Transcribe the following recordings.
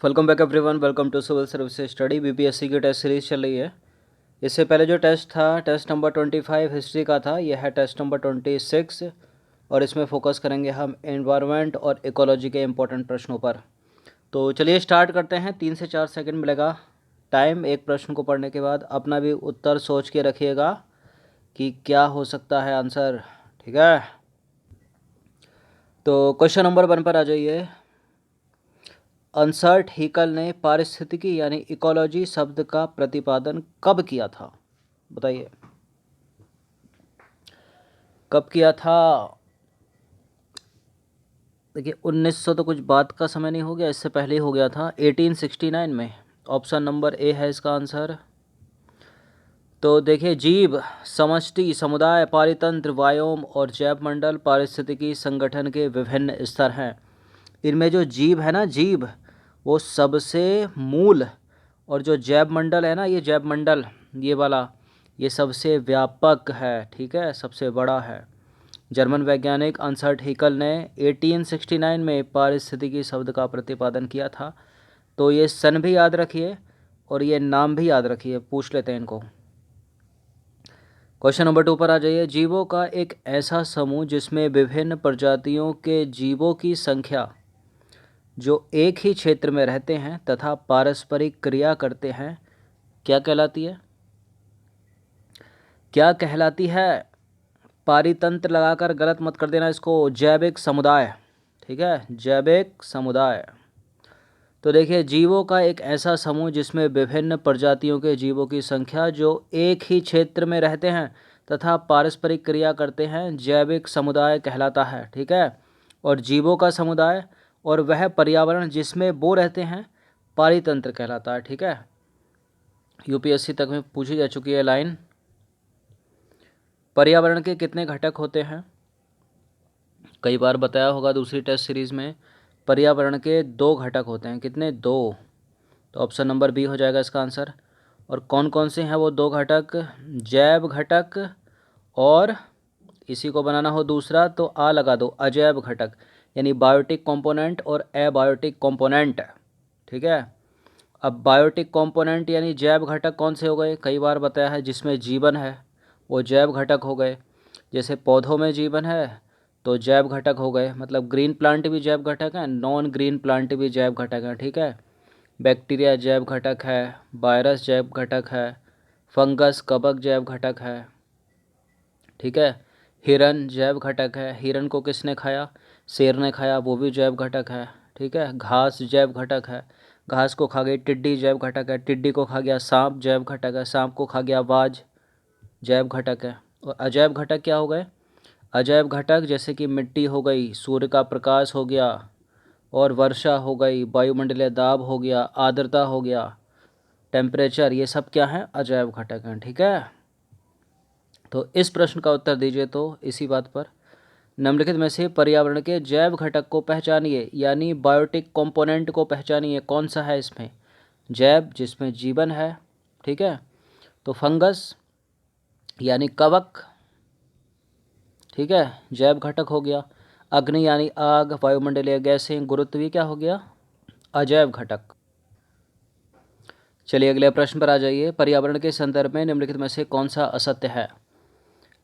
Welcome back everyone, welcome to civil service study. BPSC की test series चल रही है। इससे पहले जो टेस्ट था, टेस्ट नंबर 25 हिस्ट्री का था, यह है टेस्ट नंबर 26 और इसमें फोकस करेंगे हम एनवायरनमेंट और इकोलॉजी के इंपॉर्टेंट प्रश्नों पर। तो चलिए स्टार्ट करते हैं। 3 से 4 सेकंड मिलेगा टाइम एक प्रश्न को पढ़ने के बाद। अपना भी उत्तर सोच के रखिएगा कि क्या हो सकता है आंसर, ठीक है। तो क्वेश्चन नंबर 1 पर आ जाइए। अर्नस्ट हैकेल ने पारिस्थितिकी यानी इकोलॉजी शब्द का प्रतिपादन कब किया था? बताइए कब किया था। देखिए 1900 तो कुछ बात का समय नहीं हो गया, इससे पहले ही हो गया था 1869 में। ऑप्शन नंबर ए है इसका आंसर। तो देखिए जीव, समष्टि, समुदाय, पारितंत्र, वायोम और जैवमंडल पारिस्थितिकी संगठन के विभिन्न स्तर हैं। इनमें जो जीव है ना, जीव वो सबसे मूल, और जो जैवमंडल है ना, ये जैवमंडल ये वाला, ये सबसे व्यापक है, ठीक है, सबसे बड़ा है। जर्मन वैज्ञानिक अर्नस्ट हैकेल ने 1869 में पारिस्थितिकी शब्द का प्रतिपादन किया था। तो ये सन भी याद रखिए और ये नाम भी याद रखिए, पूछ लेते हैं इनको। क्वेश्चन नंबर 2 पर आ जाइए। जीवों का एक ऐसा समूह जिसमें विभिन्न प्रजातियों के जीवों की संख्या जो एक ही क्षेत्र में रहते हैं तथा पारस्परिक क्रिया करते हैं, क्या कहलाती है? क्या कहलाती है? पारितंत्र लगाकर गलत मत कर देना इसको। जैविक समुदाय, ठीक है, जैविक समुदाय। तो देखिए जीवों का एक ऐसा समूह जिसमें विभिन्न प्रजातियों के जीवों की संख्या जो एक ही क्षेत्र में रहते हैं तथा पारस्परिक क्रिया करते हैं, जैविक समुदाय कहलाता है, ठीक है। और जीवों का समुदाय और वह पर्यावरण जिसमें वो रहते हैं पारितंत्र कहलाता है, ठीक है। यूपीएससी तक में पूछी जा चुकी है लाइन। पर्यावरण के कितने घटक होते हैं? कई बार बताया होगा दूसरी टेस्ट सीरीज़ में। पर्यावरण के 2 घटक होते हैं। कितने? 2। तो ऑप्शन नंबर बी हो जाएगा इसका आंसर। और कौन कौन से हैं वो 2 घटक? जैव घटक, और इसी को बनाना हो दूसरा तो आ लगा दो, अजैव घटक, यानी बायोटिक कंपोनेंट और एबायोटिक कंपोनेंट, ठीक है। अब बायोटिक कंपोनेंट यानी जैव घटक कौन से हो गए? कई बार बताया है जिसमें जीवन है वो जैव घटक हो गए। जैसे पौधों में जीवन है तो जैव घटक हो गए, मतलब ग्रीन प्लांट भी जैव घटक है, नॉन ग्रीन प्लांट भी जैव घटक है, ठीक है। बैक्टीरिया जैव घटक है, वायरस जैव घटक है, फंगस कवक जैव घटक है, ठीक है। हिरन जैव घटक है, हिरन को किसने खाया? शेर ने खाया, वो भी जैव घटक है, ठीक है। घास जैव घटक है, घास को खा गई टिड्डी, जैव घटक है। टिड्डी को खा गया सांप, जैव घटक है। सांप को खा गया बाज, जैव घटक है। और अजैव घटक क्या हो गए? अजैव घटक जैसे कि मिट्टी हो गई, सूर्य का प्रकाश हो गया, और वर्षा हो गई, वायुमंडलीय दाब हो गया, आर्द्रता हो गया, टेम्परेचर, ये सब क्या है? अजैव घटक हैं, ठीक है। तो इस प्रश्न का उत्तर दीजिए तो इसी बात पर। निम्नलिखित में से पर्यावरण के जैव घटक को पहचानिए, यानी बायोटिक कंपोनेंट को पहचानिए, कौन सा है इसमें? जैव जिसमें जीवन है, ठीक है। तो फंगस यानी कवक, ठीक है, जैव घटक हो गया। अग्नि यानी आग, वायुमंडलीय गैसें, गुरुत्वीय क्या हो गया? अजैव घटक। चलिए अगले प्रश्न पर आ जाइए। पर्यावरण के संदर्भ में निम्नलिखित में से कौन सा असत्य है?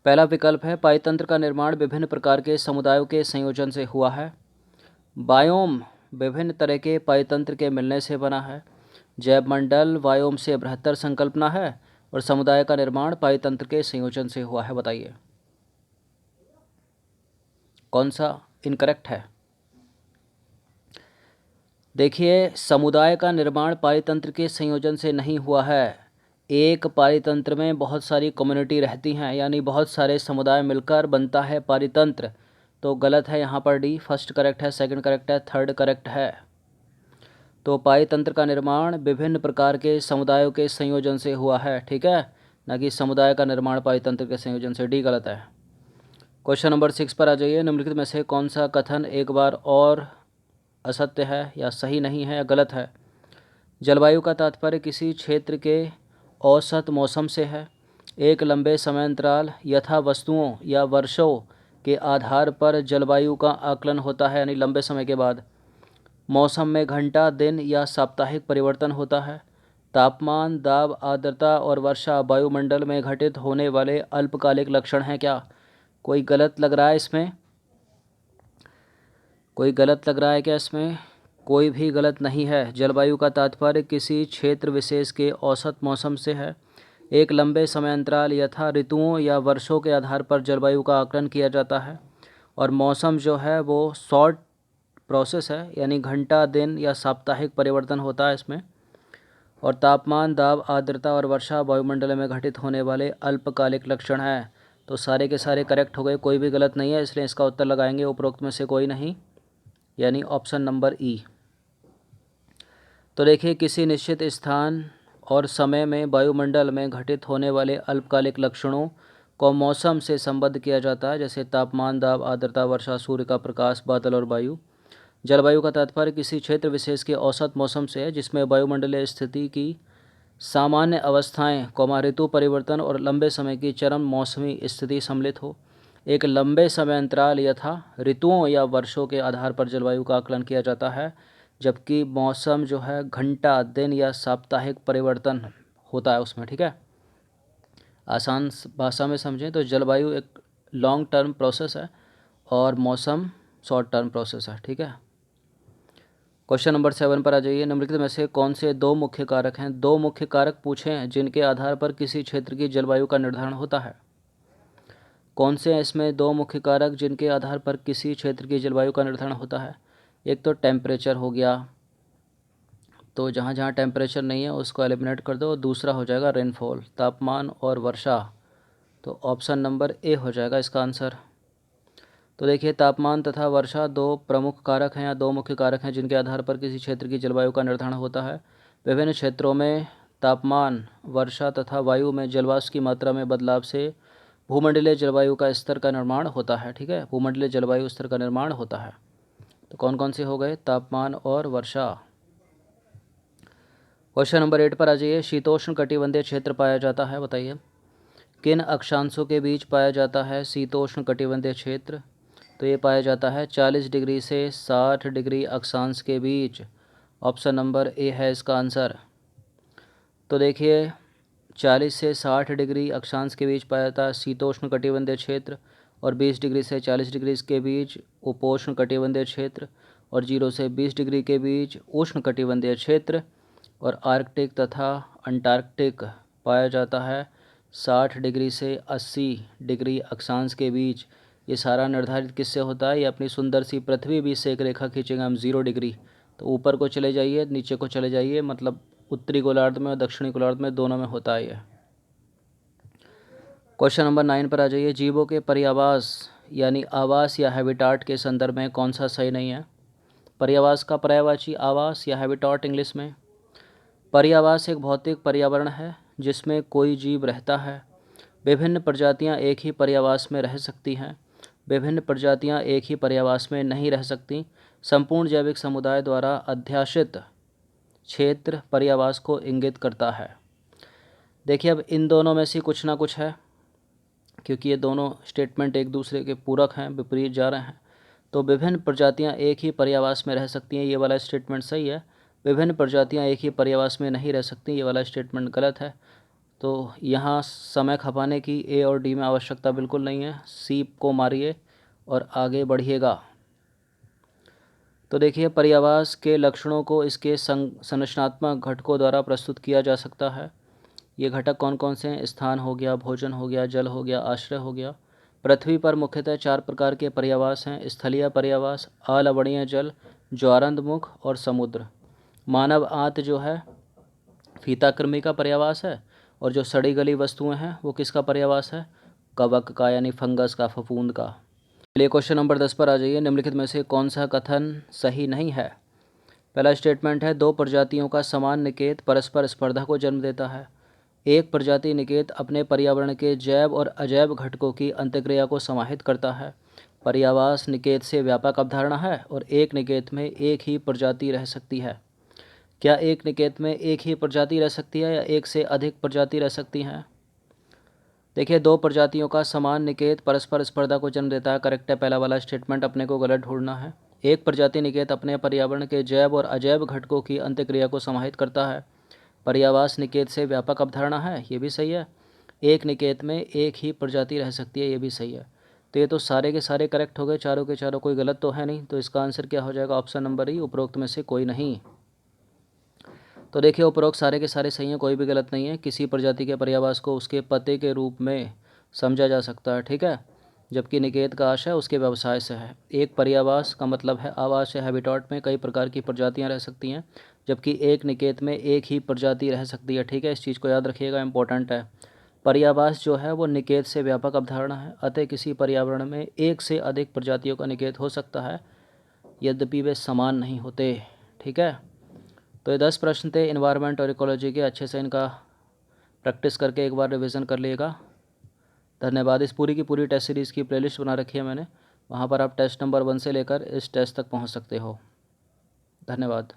पहला विकल्प है पारितंत्र का निर्माण विभिन्न प्रकार के समुदायों के संयोजन से हुआ है। बायोम विभिन्न तरह के पारितंत्र के मिलने से बना है। जैवमंडल वायोम से बृहत्तर संकल्पना है, और समुदाय का निर्माण पारितंत्र के संयोजन से हुआ है। बताइए कौन सा इनकरेक्ट है? देखिए समुदाय का निर्माण पारितंत्र के संयोजन से नहीं हुआ है। एक पारितंत्र में बहुत सारी कम्युनिटी रहती हैं, यानी बहुत सारे समुदाय मिलकर बनता है पारितंत्र। तो गलत है यहाँ पर डी। फर्स्ट करेक्ट है, सेकंड करेक्ट है, थर्ड करेक्ट है। तो पारितंत्र का निर्माण विभिन्न प्रकार के समुदायों के संयोजन से हुआ है, ठीक है, ना कि समुदाय का निर्माण पारितंत्र के संयोजन से। डी गलत है। क्वेश्चन नंबर 6 पर आ जाइए। निम्नलिखित में से कौन सा कथन एक बार और असत्य है, या सही नहीं है, या गलत है? जलवायु का तात्पर्य किसी क्षेत्र के औसत मौसम से है। एक लंबे समयांतराल यथा वस्तुओं या वर्षों के आधार पर जलवायु का आकलन होता है, यानी लंबे समय के बाद। मौसम में घंटा, दिन या साप्ताहिक परिवर्तन होता है। तापमान, दाब, आर्द्रता और वर्षा वायुमंडल में घटित होने वाले अल्पकालिक लक्षण हैं क्या? कोई गलत लग रहा है इसमें? कोई गलत लग रहा है क्या इसमें? कोई भी गलत नहीं है। जलवायु का तात्पर्य किसी क्षेत्र विशेष के औसत मौसम से है। एक लंबे समय अंतराल यथा ऋतुओं या वर्षों के आधार पर जलवायु का आकलन किया जाता है। और मौसम जो है वो शॉर्ट प्रोसेस है, यानी घंटा, दिन या साप्ताहिक परिवर्तन होता है इसमें। और तापमान, दाब, आर्द्रता और वर्षा वायुमंडल में घटित होने वाले अल्पकालिक लक्षण हैं। तो सारे के सारे करेक्ट हो गए, कोई भी गलत नहीं है, इसलिए इसका उत्तर लगाएंगे उपरोक्त में से कोई नहीं, यानी ऑप्शन नंबर ई। तो देखिए, किसी निश्चित स्थान और समय में वायुमंडल में घटित होने वाले अल्पकालिक लक्षणों को मौसम से संबद्ध किया जाता है, जैसे तापमान, दाब, आर्द्रता, वर्षा, सूर्य का प्रकाश, बादल और वायु। जलवायु का तात्पर्य किसी क्षेत्र विशेष के औसत मौसम से है, जिसमें वायुमंडलीय स्थिति की सामान्य अवस्थाएं, ऋतु परिवर्तन और लंबे समय की चरम मौसमी स्थिति सम्मिलित हो। एक लंबे समय अंतराल यथा ऋतुओं या वर्षों के आधार पर जलवायु का आकलन किया जाता है, जबकि मौसम जो है घंटा, दिन या साप्ताहिक परिवर्तन होता है उसमें। ठीक है, आसान भाषा में समझें तो जलवायु एक लॉन्ग टर्म प्रोसेस है और मौसम शॉर्ट टर्म प्रोसेस है। ठीक है, क्वेश्चन नंबर 7 पर आ जाइए। निम्नलिखित में से कौन से दो मुख्य कारक हैं? दो मुख्य कारक पूछे हैं जिनके आधार पर किसी क्षेत्र की जलवायु का निर्धारण होता है। कौन से हैं इसमें दो मुख्य कारक जिनके आधार पर किसी क्षेत्र की जलवायु का निर्धारण होता है? एक तो टेम्परेचर हो गया, तो जहाँ जहाँ टेम्परेचर नहीं है उसको एलिमिनेट कर दो। दूसरा हो जाएगा रेनफॉल, तापमान और वर्षा। तो ऑप्शन नंबर ए हो जाएगा इसका आंसर। तो देखिए, तापमान तथा वर्षा दो प्रमुख कारक हैं या दो मुख्य कारक हैं जिनके आधार पर किसी क्षेत्र की जलवायु का निर्धारण होता है। विभिन्न क्षेत्रों में तापमान, वर्षा तथा वायु में जलवाष्प की मात्रा में बदलाव से भूमंडलीय जलवायु का स्तर का निर्माण होता है। ठीक है, भूमंडलीय जलवायु स्तर का निर्माण होता है। तो कौन कौन से हो गए? तापमान और वर्षा। क्वेश्चन नंबर 8 पर आ जाइए। शीतोष्ण कटिबंधीय क्षेत्र पाया जाता है, बताइए किन अक्षांशों के बीच पाया जाता है शीतोष्ण कटिबंधीय क्षेत्र? तो ये पाया जाता है 40 डिग्री से 60 डिग्री अक्षांश के बीच। ऑप्शन नंबर ए है इसका आंसर। तो देखिए, 40 से 60 डिग्री अक्षांश के बीच पाया जाता है शीतोष्ण कटिबंधीय क्षेत्र, और 20 डिग्री से 40 डिग्री के बीच उपोष्ण कटिबंधीय क्षेत्र, और 0 से 20 डिग्री के बीच उष्ण कटिबंधीय क्षेत्र, और आर्कटिक तथा अंटार्कटिक पाया जाता है 60 डिग्री से 80 डिग्री अक्षांश के बीच। ये सारा निर्धारित किससे होता है? ये अपनी सुंदर सी पृथ्वी बीच से एक रेखा खींचेंगे हम 0 डिग्री, तो ऊपर को चले जाइए, नीचे को चले जाइए, मतलब उत्तरी गोलार्ध में और दक्षिणी गोलार्ध में दोनों में होता है ये। क्वेश्चन नंबर 9 पर आ जाइए। जीवों के पर्यावास यानी आवास या हैबिटाट के संदर्भ में कौन सा सही नहीं है? पर्यावास का पर्यायवाची आवास या हैबिटाट इंग्लिश में। पर्यावास एक भौतिक पर्यावरण है जिसमें कोई जीव रहता है। विभिन्न प्रजातियां एक ही पर्यावास में रह सकती हैं। विभिन्न प्रजातियां एक ही पर्यावास में नहीं रह सकती। संपूर्ण जैविक समुदाय द्वारा अध्याशित क्षेत्र पर्यावास को इंगित करता है। देखिए, अब इन दोनों में से कुछ ना कुछ है, क्योंकि ये दोनों स्टेटमेंट एक दूसरे के पूरक हैं, विपरीत जा रहे हैं। तो विभिन्न प्रजातियां एक ही पर्यावास में रह सकती हैं, ये वाला स्टेटमेंट सही है। विभिन्न प्रजातियां एक ही पर्यावास में नहीं रह सकती, ये वाला स्टेटमेंट गलत है। तो यहाँ समय खपाने की ए और डी में आवश्यकता बिल्कुल नहीं है। सी को मारिए और आगे बढ़िएगा। तो देखिए, पर्यावास के लक्षणों को इसके संरचनात्मक घटकों द्वारा प्रस्तुत किया जा सकता है। ये घटक कौन कौन से हैं? स्थान हो गया, भोजन हो गया, जल हो गया, आश्रय हो गया। पृथ्वी पर मुख्यतः 4 प्रकार के पर्यावास हैं: स्थलीय पर्यावास, अलवणीय जल, ज्वारंधमुख और समुद्र। मानव आंत जो है फीताकृमि का पर्यावास है, और जो सड़ी गली वस्तुएं हैं वो किसका पर्यावास है? कवक का, यानी फंगस का, फफूंद का। चलिए क्वेश्चन नंबर 10 पर आ जाइए। निम्नलिखित में से कौन सा कथन सही नहीं है? पहला स्टेटमेंट है, दो प्रजातियों का समान निकेत परस्पर स्पर्धा को जन्म देता है। एक प्रजाति निकेत अपने पर्यावरण के जैव और अजैव घटकों की अंतक्रिया को समाहित करता है। पर्यावास निकेत से व्यापक अवधारणा है और एक निकेत में एक ही प्रजाति रह सकती है। क्या एक निकेत में एक ही प्रजाति रह सकती है या एक से अधिक प्रजाति रह सकती हैं? देखिए, दो प्रजातियों का समान निकेत परस्पर स्पर्धा को जन्म देता है, करेक्ट है पहला वाला स्टेटमेंट, अपने को गलत ढूंढना है। एक प्रजाति निकेत अपने पर्यावरण के जैव और अजैव घटकों की अंत्यक्रिया को समाहित करता है। पर्यावास निकेत से व्यापक अवधारणा है, ये भी सही है। एक निकेत में एक ही प्रजाति रह सकती है, ये भी सही है। तो ये तो सारे के सारे करेक्ट हो गए, चारों के चारों, कोई गलत तो है नहीं। तो इसका आंसर क्या हो जाएगा? ऑप्शन नंबर ई, उपरोक्त में से कोई नहीं। तो देखिए उपरोक्त सारे के सारे सही हैं, कोई भी गलत नहीं है। किसी प्रजाति के पर्यावास को उसके पते के रूप में समझा जा सकता है, ठीक है, जबकि निकेत का आशय उसके व्यवसाय से है। एक पर्यावास का मतलब है आवास या हैबिटेट में कई प्रकार की प्रजातियां रह सकती हैं, जबकि एक निकेत में एक ही प्रजाति रह सकती है, ठीक है। इस चीज़ को याद रखिएगा, इंपॉर्टेंट है। पर्यावास जो है वो निकेत से व्यापक अवधारणा है, अतः किसी पर्यावरण में एक से अधिक प्रजातियों का निकेत हो सकता है, यद्यपि वे समान नहीं होते, ठीक है। तो ये 10 प्रश्न थे इन्वायरमेंट और इकोलॉजी के, अच्छे से इनका प्रैक्टिस करके एक बार रिवीजन कर लिएगा। धन्यवाद। इस पूरी की पूरी टेस्ट सीरीज़ की प्लेलिस्ट बना रखी है मैंने, वहाँ पर आप टेस्ट नंबर 1 से लेकर इस टेस्ट तक पहुँच सकते हो। धन्यवाद।